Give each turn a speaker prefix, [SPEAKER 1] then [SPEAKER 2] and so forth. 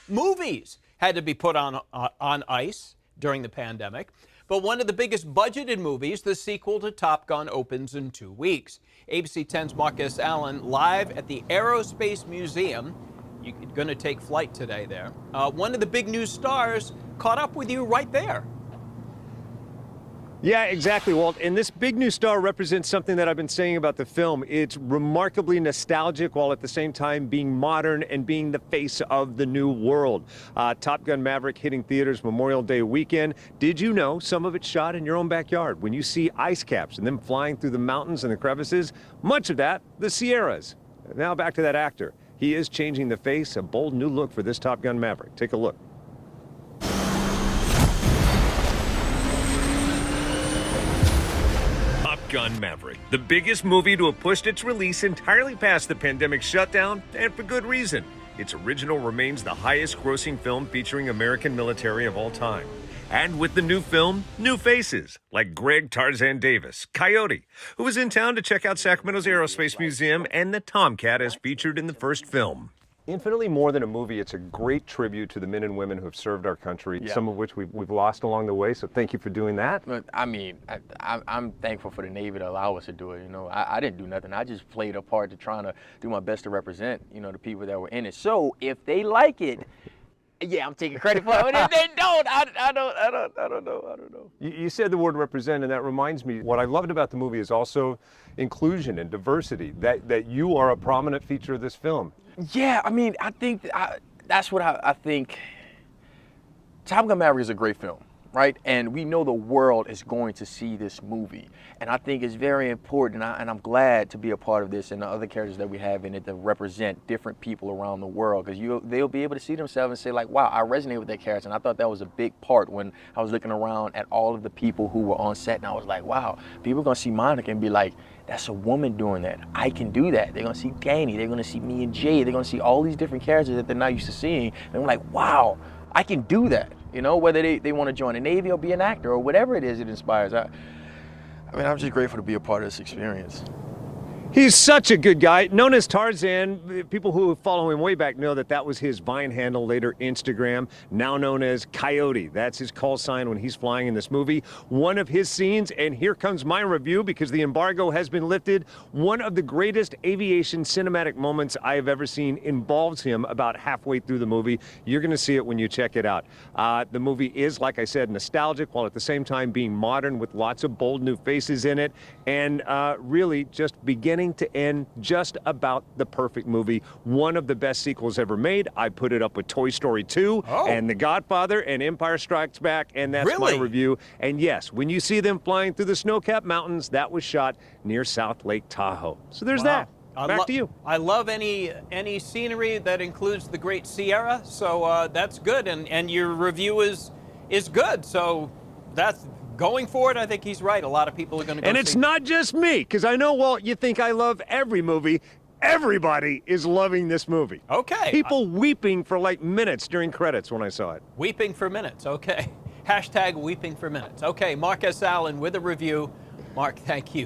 [SPEAKER 1] Movies had to be put on ice during the pandemic. But one of the biggest budgeted movies, the sequel to Top Gun, opens in 2 weeks. ABC 10's Marcus Allen live at the Aerospace Museum. You're going to take flight today there. One of the big news stars caught up with you right there.
[SPEAKER 2] Yeah, exactly, Walt. And this big new star represents something that I've been saying about the film. It's remarkably nostalgic while at the same time being modern and being the face of the new world. Top Gun Maverick hitting theaters Memorial Day weekend. Did you know some of it's shot in your own backyard? When you see ice caps and them flying through the mountains and the crevices, much of that, the Sierras. Now back to that actor. He is changing the face, a bold new look for this Top Gun Maverick. Take a look.
[SPEAKER 3] Top Gun Maverick, the biggest movie to have pushed its release entirely past the pandemic shutdown, and for good reason. Its original remains the highest grossing film featuring American military of all time. And with the new film, new faces, like Greg Tarzan Davis, Coyote, who was in town to check out Sacramento's Aerospace Museum, and the Tomcat as featured in the first film.
[SPEAKER 2] Infinitely more than a movie, it's a great tribute to the men and women who have served our country, some of which we've lost along the way, so thank you for doing that.
[SPEAKER 4] I mean, I'm thankful for the Navy to allow us to do it. You know, I didn't do nothing. I just played a part to trying to do my best to represent, you know, the people that were in it. So if they like it, yeah, I'm taking credit for it. But if they don't, I don't know.
[SPEAKER 2] You said the word represent, and that reminds me, what I loved about the movie is also inclusion and diversity, that you are a prominent feature of this film.
[SPEAKER 4] Yeah, I mean, I think that's what I think. Top Gun Maverick is a great film, right? And we know the world is going to see this movie. And I think it's very important, and I'm glad to be a part of this and the other characters that we have in it that represent different people around the world, because they'll be able to see themselves and say, like, wow, I resonate with that character. And I thought that was a big part when I was looking around at all of the people who were on set, and I was like, wow, people are going to see Monica and be like, that's a woman doing that. I can do that. They're going to see Danny. They're going to see me and Jay. They're going to see all these different characters that they're not used to seeing. And I'm like, wow, I can do that. You know, whether they want to join the Navy or be an actor or whatever it is it inspires. I mean, I'm just grateful to be a part of this experience.
[SPEAKER 2] He's such a good guy. Known as Tarzan, people who follow him way back know that was his Vine handle, later Instagram, now known as Coyote. That's his call sign when he's flying in this movie. One of his scenes, and here comes my review because the embargo has been lifted, one of the greatest aviation cinematic moments I have ever seen involves him about halfway through the movie. You're going to see it when you check it out. The movie is, like I said, nostalgic while at the same time being modern with lots of bold new faces in it, and really just beginning to end just about the perfect movie. One of the best sequels ever made. I put it up with Toy Story 2 and The Godfather and Empire Strikes Back, and that's my review. And yes, when you see them flying through the snow-capped mountains, that was shot near South Lake Tahoe. So there's that. Back to you.
[SPEAKER 1] I love any scenery that includes the Great Sierra, so that's good. And your review is good, so that's going forward. I think he's right. A lot of people are going to go.
[SPEAKER 2] And it's not just me, because I know, Walt, you think I love every movie. Everybody is loving this movie.
[SPEAKER 1] Okay.
[SPEAKER 2] People weeping for like minutes during credits when I saw it.
[SPEAKER 1] Weeping for minutes. Okay. Hashtag weeping for minutes. Okay. Marcus Allen with a review. Mark, thank you.